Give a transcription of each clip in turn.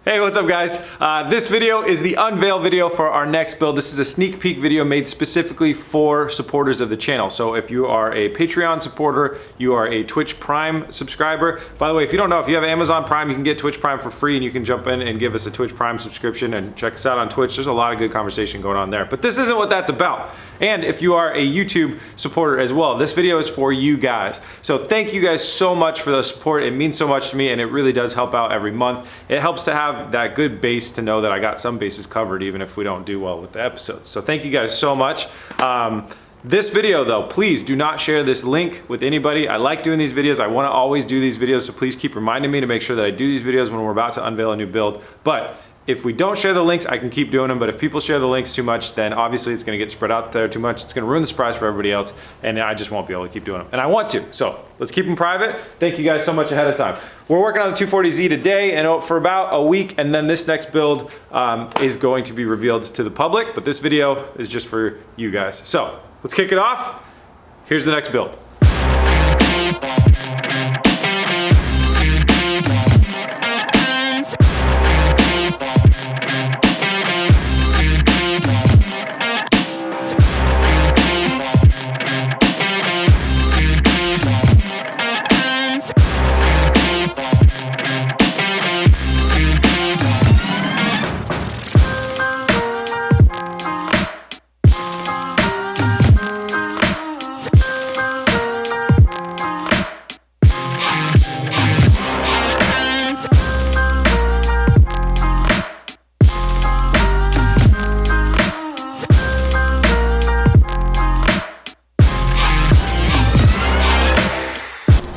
Hey, what's up guys? This video is the unveil video for our next build. This is a sneak peek video made specifically for supporters of the channel. So if you are a Patreon supporter, you are a Twitch Prime subscriber. By the way, if you don't know, if you have Amazon Prime, you can get Twitch Prime for free and you can jump in and give us a Twitch Prime subscription and check us out on Twitch. There's a lot of good conversation going on there. But this isn't what that's about. And if you are a YouTube supporter as well, this video is for you guys. So thank you guys so much for the support. It means so much to me and it really does help out every month. It helps to have that good base to know that I got some bases covered even if we don't do well with the episodes. So thank you guys so much. This video though, please do not share this link with anybody. I like doing these videos. I want to always do these videos, so please keep reminding me to make sure that I do these videos when we're about to unveil a new build. But if we don't share the links, I can keep doing them, but if people share the links too much, then obviously it's gonna get spread out there too much. It's gonna ruin the surprise for everybody else, and I just won't be able to keep doing them. And I want to, so let's keep them private. Thank you guys so much ahead of time. We're working on the 240Z today and for about a week, and then this next build is going to be revealed to the public, but this video is just for you guys. So let's kick it off. Here's the next build.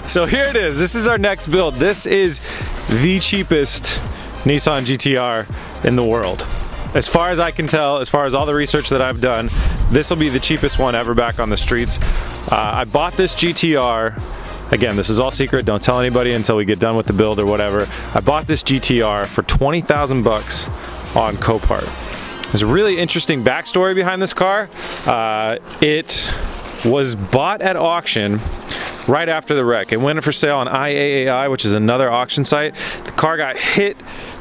So here it is. This is our next build. This is the cheapest Nissan GTR in the world. As far as I can tell, as far as all the research that I've done, this will be the cheapest one ever back on the streets. I bought this GTR. Again, this is all secret. Don't tell anybody until we get done with the build or whatever. I bought this GTR for 20,000 bucks on Copart. There's a really interesting backstory behind this car. It was bought at auction right after the wreck. It went for sale on IAAI, which is another auction site. The car got hit,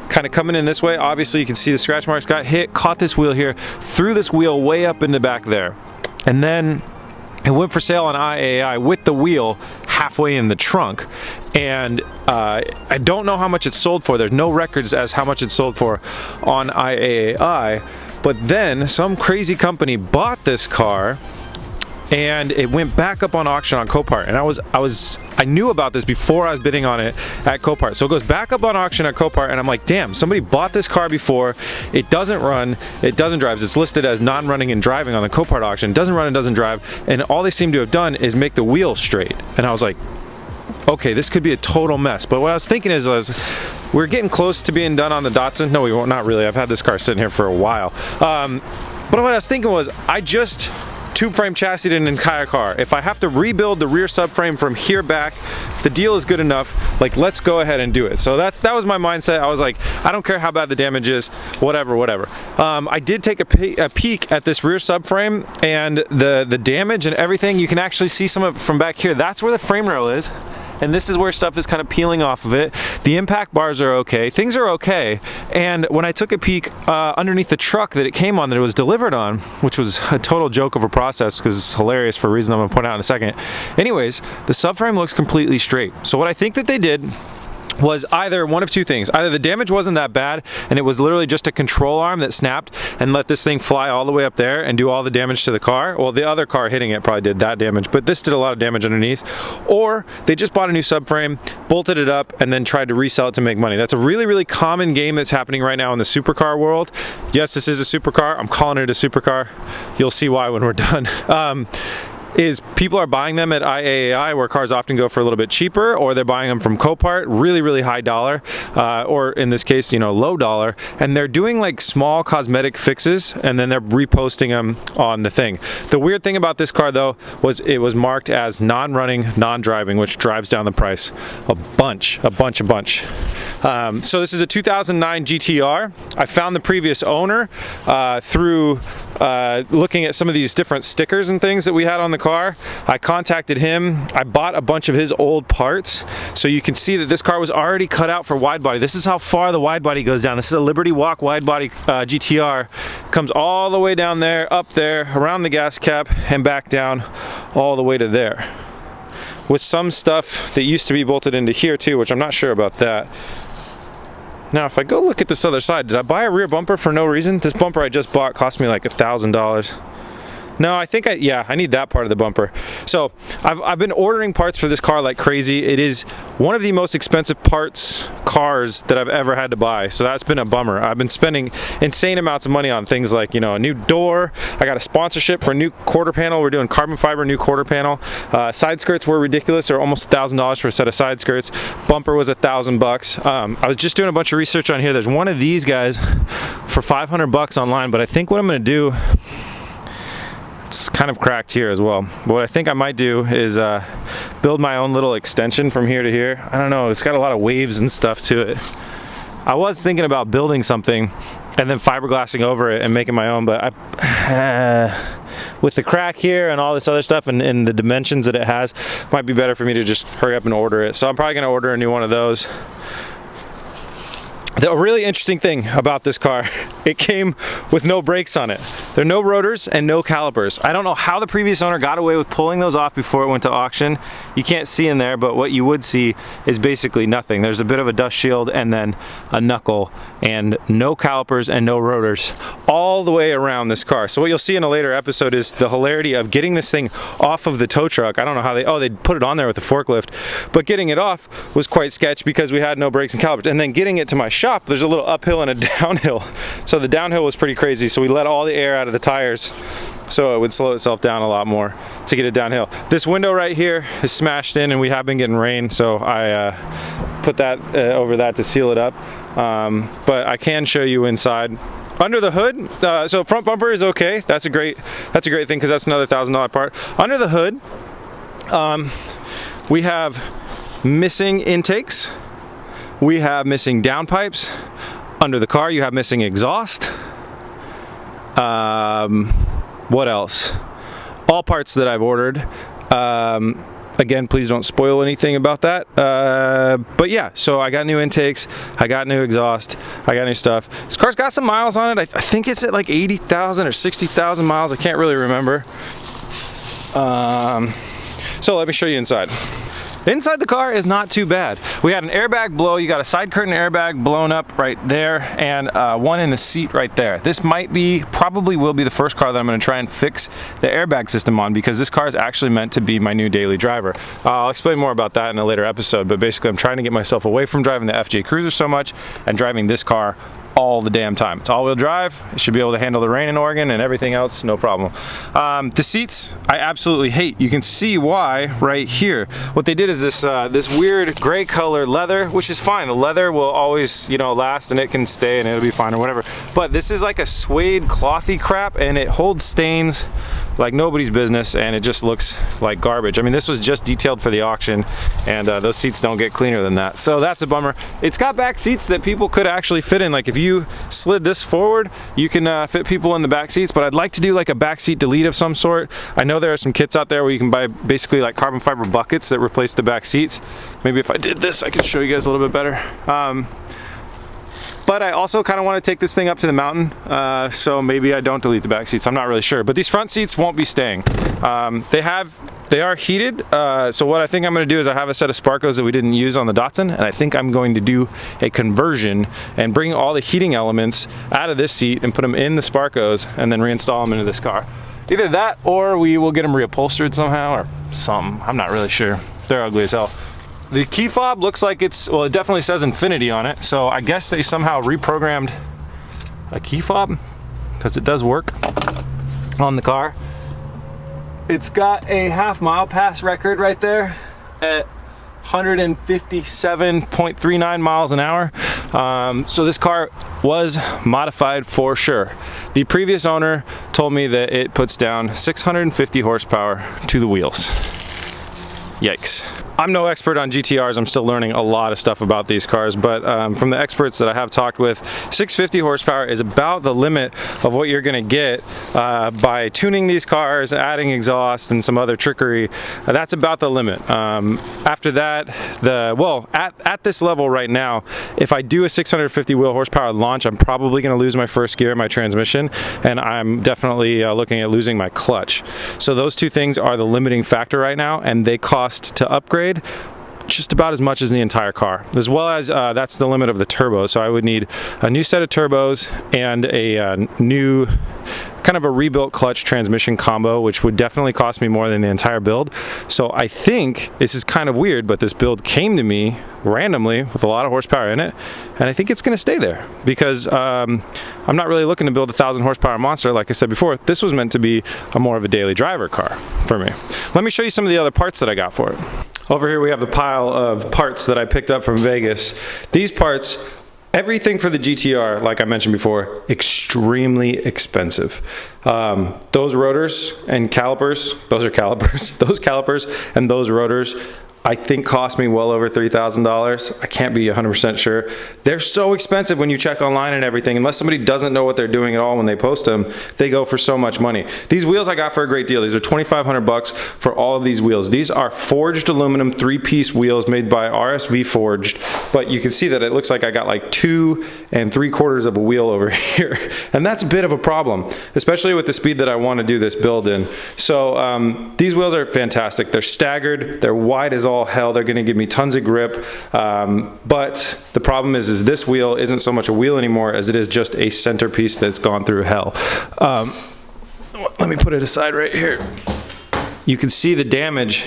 kind of coming in this way. Obviously you can see the scratch marks, got hit, caught this wheel here, threw this wheel way up in the back there. And then it went for sale on IAAI with the wheel halfway in the trunk. And I don't know how much it sold for. There's no records as how much it sold for on IAAI. But then some crazy company bought this car and it went back up on auction on Copart, and I knew about this before I was bidding on it at Copart. So it goes back up on auction at Copart, and I'm like, damn, somebody bought this car before. It doesn't run, it doesn't drive. It's listed as non-running and driving on the Copart auction. It doesn't run and doesn't drive, and all they seem to have done is make the wheel straight. And I was like, okay, this could be a total mess. But what I was thinking is, we're getting close to being done on the Datsun. No, we won't, not really. I've had this car sitting here for a while. But what I was thinking was, I just tube frame chassis an entire car. If I have to rebuild the rear subframe from here back, the deal is good enough. Like, let's go ahead and do it. So that was my mindset. I was like, I don't care how bad the damage is, whatever. I did take a peek at this rear subframe, and the damage and everything, you can actually see some of it from back here. That's where the frame rail is. And this is where stuff is kind of peeling off of it. The impact bars are okay. Things are okay. And when I took a peek underneath the truck that it came on, that it was delivered on, which was a total joke of a process because it's hilarious for a reason I'm going to point out in a second. Anyways, the subframe looks completely straight. So what I think that they did was either one of two things. Either the damage wasn't that bad and it was literally just a control arm that snapped and let this thing fly all the way up there and do all the damage to the car. Well, the other car hitting it probably did that damage, but this did a lot of damage underneath. Or they just bought a new subframe, bolted it up, and then tried to resell it to make money. That's a really, really common game that's happening right now in the supercar world. Yes, this is a supercar. I'm calling it a supercar. You'll see why when we're done. Is people are buying them at IAAI, where cars often go for a little bit cheaper, or they're buying them from Copart, really, really high dollar, or in this case, you know, low dollar, and they're doing like small cosmetic fixes, and then they're reposting them on the thing. The weird thing about this car, though, was it was marked as non-running, non-driving, which drives down the price a bunch. So this is a 2009 GTR. I found the previous owner through looking at some of these different stickers and things that we had on the car. I contacted him. I bought a bunch of his old parts. So you can see that this car was already cut out for wide body. This is how far the wide body goes down. This is a Liberty Walk wide body GTR. Comes all the way down there, up there, around the gas cap, and back down all the way to there. With some stuff that used to be bolted into here too, which I'm not sure about that. Now, if I go look at this other side, did I buy a rear bumper for no reason? This bumper I just bought cost me like $1,000. No, I think I need that part of the bumper. So I've been ordering parts for this car like crazy. It is one of the most expensive cars that I've ever had to buy. So that's been a bummer. I've been spending insane amounts of money on things like, you know, a new door. I got a sponsorship for a new quarter panel. We're doing carbon fiber new quarter panel. Side skirts were ridiculous. They're almost $1,000 for a set of side skirts. Bumper was $1,000. I was just doing a bunch of research on here. There's one of these guys for $500 online, but I think what I'm gonna do, it's kind of cracked here as well. What I think I might do is build my own little extension from here to here. I don't know, it's got a lot of waves and stuff to it. I was thinking about building something and then fiberglassing over it and making my own, but with the crack here and all this other stuff and the dimensions that it has, might be better for me to just hurry up and order it. So I'm probably gonna order a new one of those. The really interesting thing about this car, it came with no brakes on it. There are no rotors and no calipers. I don't know how the previous owner got away with pulling those off before it went to auction. You can't see in there, but what you would see is basically nothing. There's a bit of a dust shield and then a knuckle and no calipers and no rotors all the way around this car. So what you'll see in a later episode is the hilarity of getting this thing off of the tow truck. I don't know how they put it on there with the forklift, but getting it off was quite sketch because we had no brakes and calipers. And then getting it to my shop, there's a little uphill and a downhill. So the downhill was pretty crazy. So we let all the air out of the tires so it would slow itself down a lot more to get it downhill. This window right here is smashed in and we have been getting rain, so I put that over that to seal it up. But I can show you inside. Under the hood, so front bumper is okay. That's a great thing because that's another $1,000 part. Under the hood, we have missing intakes. We have missing downpipes. Under the car, you have missing exhaust. What else? All parts that I've ordered. Again, please don't spoil anything about that. But yeah, so I got new intakes, I got new exhaust, I got new stuff. This car's got some miles on it. I think it's at like 80,000 or 60,000 miles. I can't really remember. So let me show you inside. Inside the car is not too bad. We had an airbag blow. You got a side curtain airbag blown up right there and one in the seat right there. This probably will be the first car that I'm gonna try and fix the airbag system on because this car is actually meant to be my new daily driver. I'll explain more about that in a later episode, but basically I'm trying to get myself away from driving the FJ Cruiser so much and driving this car all the damn time. It's all-wheel drive. It should be able to handle the rain in Oregon and everything else, no problem. The seats, I absolutely hate. You can see why right here. What they did is this weird gray color leather, which is fine. The leather will always, you know, last and it can stay and it'll be fine or whatever. But this is like a suede clothy crap and it holds stains like nobody's business and it just looks like garbage. I mean, this was just detailed for the auction and those seats don't get cleaner than that. So that's a bummer. It's got back seats that people could actually fit in. Like if you slid this forward, you can fit people in the back seats, but I'd like to do like a back seat delete of some sort. I know there are some kits out there where you can buy basically like carbon fiber buckets that replace the back seats. Maybe if I did this, I could show you guys a little bit better. But I also kind of want to take this thing up to the mountain, so maybe I don't delete the back seats. I'm not really sure. But these front seats won't be staying. They are heated, so what I think I'm going to do is I have a set of Sparcos that we didn't use on the Datsun, and I think I'm going to do a conversion and bring all the heating elements out of this seat and put them in the Sparcos and then reinstall them into this car. Either that or we will get them reupholstered somehow or something. I'm not really sure. They're ugly as hell. The key fob looks like well, it definitely says Infinity on it, so I guess they somehow reprogrammed a key fob because it does work on the car. It's got a half-mile pass record right there at 157.39 miles an hour. So this car was modified for sure. The previous owner told me that it puts down 650 horsepower to the wheels. Yikes. I'm no expert on GTRs. I'm still learning a lot of stuff about these cars, but from the experts that I have talked with, 650 horsepower is about the limit of what you're gonna get by tuning these cars, adding exhaust and some other trickery. That's about the limit. After that, at this level right now, if I do a 650 wheel horsepower launch, I'm probably gonna lose my first gear, my transmission, and I'm definitely looking at losing my clutch. So those two things are the limiting factor right now, and they cost to upgrade just about as much as the entire car, as well as that's the limit of the turbo. So I would need a new set of turbos and a new kind of a rebuilt clutch transmission combo, which would definitely cost me more than the entire build. So I think this is kind of weird, but this build came to me randomly with a lot of horsepower in it, and I think it's going to stay there because I'm not really looking to build a 1,000 horsepower monster. Like I said before, this was meant to be a more of a daily driver car for me. Let me show you some of the other parts that I got for it. Over here we have the pile of parts that I picked up from Vegas. These parts, everything for the GTR, like I mentioned before, extremely expensive. Those rotors and calipers, those are calipers, those calipers and those rotors, I think cost me well over $3,000. I can't be 100% sure. They're so expensive when you check online and everything. Unless somebody doesn't know what they're doing at all when they post them, they go for so much money. These wheels I got for a great deal. These are $2,500 for all of these wheels. These are forged aluminum 3-piece wheels made by RSV Forged, but you can see that it looks like I got like 2 3/4 of a wheel over here. And that's a bit of a problem, especially with the speed that I want to do this build in. So these wheels are fantastic. They're staggered, they're wide as all hell. They're going to give me tons of grip, but the problem is this wheel isn't so much a wheel anymore as it is just a centerpiece that's gone through hell. Let me put it aside right here. You can see the damage.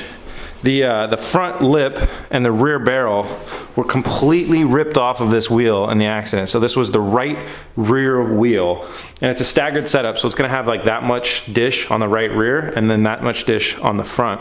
The front lip and the rear barrel were completely ripped off of this wheel in the accident. So this was the right rear wheel, and it's a staggered setup, so it's going to have like that much dish on the right rear and then that much dish on the front.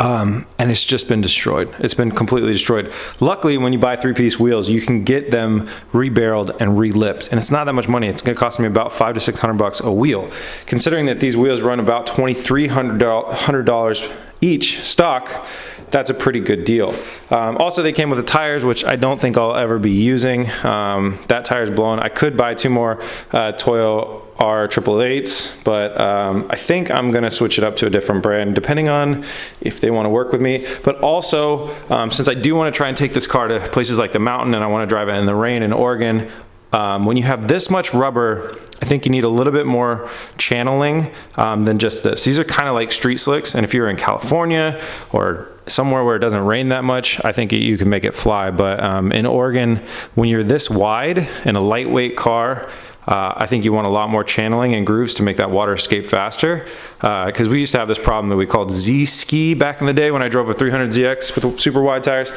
And it's just been destroyed. It's been completely destroyed. Luckily, when you buy 3-piece wheels, you can get them rebarreled and relipped, and it's not that much money. It's going to cost me about $500 to $600 a wheel. Considering that these wheels run about $2,300 each stock, that's a pretty good deal. Also, they came with the tires, which I don't think I'll ever be using. That tire's blown. I could buy 2 more Toyo R888s, but I think I'm gonna switch it up to a different brand depending on if they want to work with me. But also, since I do want to try and take this car to places like the mountain and I want to drive it in the rain in Oregon, when you have this much rubber, I think you need a little bit more channeling than just this. These are kind of like street slicks, and if you're in California or somewhere where it doesn't rain that much, I think you can make it fly. But in Oregon, when you're this wide in a lightweight car, I think you want a lot more channeling and grooves to make that water escape faster. Because we used to have this problem that we called Z-ski back in the day when I drove a 300ZX with super wide tires.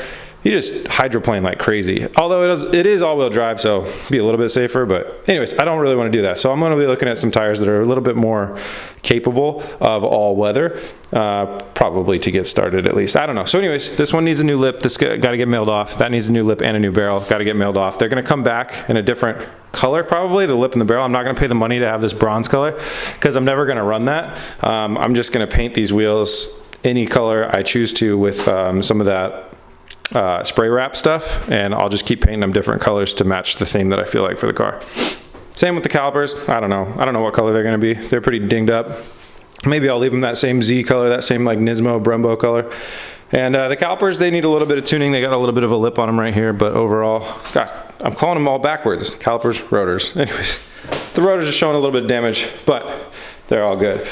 You just hydroplane like crazy. Although it is all-wheel drive, so be a little bit safer. But anyways, I don't really want to do that. So I'm going to be looking at some tires that are a little bit more capable of all weather, probably to get started at least. I don't know. So anyways, this one needs a new lip. This got to get mailed off. That needs a new lip and a new barrel. Got to get mailed off. They're going to come back in a different color, probably, the lip and the barrel. I'm not going to pay the money to have this bronze color because I'm never going to run that. I'm just going to paint these wheels any color I choose to with some of that spray wrap stuff, and I'll just keep painting them different colors to match the theme that I feel like for the car. Same with the calipers. I don't know what color they're going to be. They're pretty dinged up. Maybe I'll leave them that same Z color, that same like Nismo Brembo color. And the calipers, they need a little bit of tuning. They got a little bit of a lip on them right here, but overall, God, I'm calling them all backwards. Calipers, rotors. Anyways, the rotors are showing a little bit of damage, but they're all good.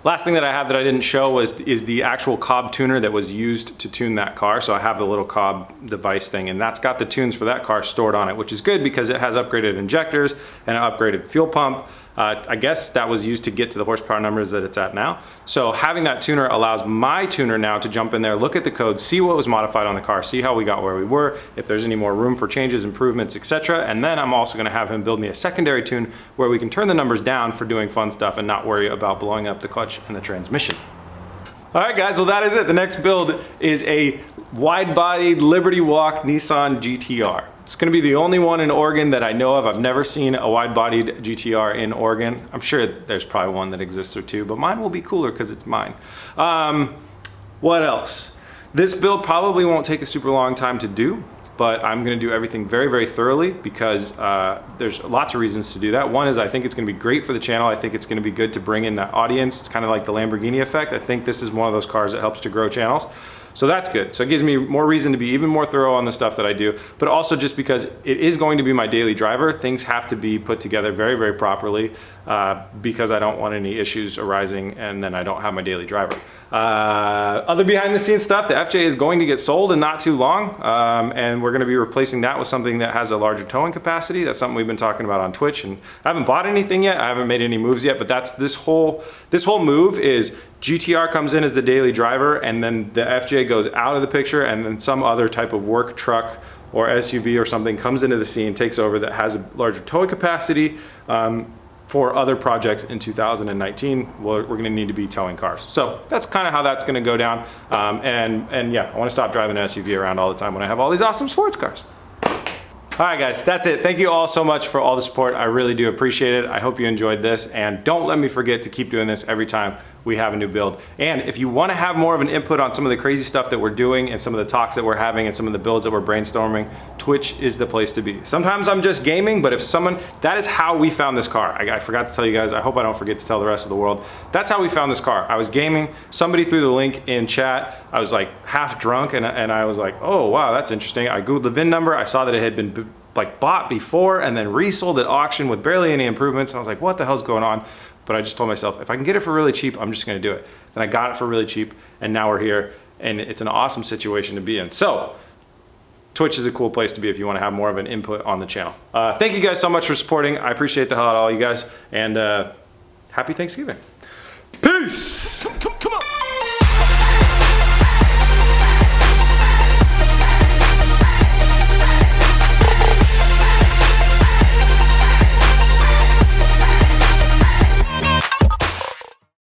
Last thing that I have that I didn't show is the actual Cobb tuner that was used to tune that car. So I have the little Cobb device thing, and that's got the tunes for that car stored on it, which is good because it has upgraded injectors and an upgraded fuel pump. I guess that was used to get to the horsepower numbers that it's at now. So having that tuner allows my tuner now to jump in there, look at the code, see what was modified on the car, see how we got where we were, if there's any more room for changes, improvements, etc. And then I'm also gonna have him build me a secondary tune where we can turn the numbers down for doing fun stuff and not worry about blowing up the clutch and the transmission. All right, guys, well, that is it. The next build is a wide-bodied Liberty Walk Nissan GTR. It's gonna be the only one in Oregon that I know of. I've never seen a wide-bodied GTR in Oregon. I'm sure there's probably one that exists or two, but mine will be cooler because it's mine. What else? This build probably won't take a super long time to do, but I'm gonna do everything very, very thoroughly because there's lots of reasons to do that. One is I think it's gonna be great for the channel. I think it's gonna be good to bring in that audience. It's kind of like the Lamborghini effect. I think this is one of those cars that helps to grow channels. So that's good. So it gives me more reason to be even more thorough on the stuff that I do, but also just because it is going to be my daily driver, things have to be put together very, very properly because I don't want any issues arising and then I don't have my daily driver. Other behind the scenes stuff, the FJ is going to get sold in not too long, and we're gonna be replacing that with something that has a larger towing capacity. That's something we've been talking about on Twitch, and I haven't bought anything yet, I haven't made any moves yet, but that's this whole move is GTR comes in as the daily driver, and then the FJ goes out of the picture, and then some other type of work truck or SUV or something comes into the scene, takes over, that has a larger towing capacity for other projects in 2019. We're gonna need to be towing cars. So that's kind of how that's gonna go down. And yeah, I wanna stop driving an SUV around all the time when I have all these awesome sports cars. All right guys, that's it. Thank you all so much for all the support. I really do appreciate it. I hope you enjoyed this, and don't let me forget to keep doing this every time we have a new build. And if you want to have more of an input on some of the crazy stuff that we're doing and some of the talks that we're having and some of the builds that we're brainstorming, Twitch is the place to be. Sometimes I'm just gaming, but if someone, that is how we found this car. I forgot to tell you guys, I hope I don't forget to tell the rest of the world. That's how we found this car. I was gaming, somebody threw the link in chat. I was like half drunk and I was like, oh wow, that's interesting. I Googled the VIN number. I saw that it had been like bought before and then resold at auction with barely any improvements. And I was like, what the hell's going on? But I just told myself, if I can get it for really cheap, I'm just gonna do it. Then I got it for really cheap, and now we're here, and it's an awesome situation to be in. So, Twitch is a cool place to be if you wanna have more of an input on the channel. Thank you guys so much for supporting. I appreciate the hell out of all you guys, and happy Thanksgiving. Peace!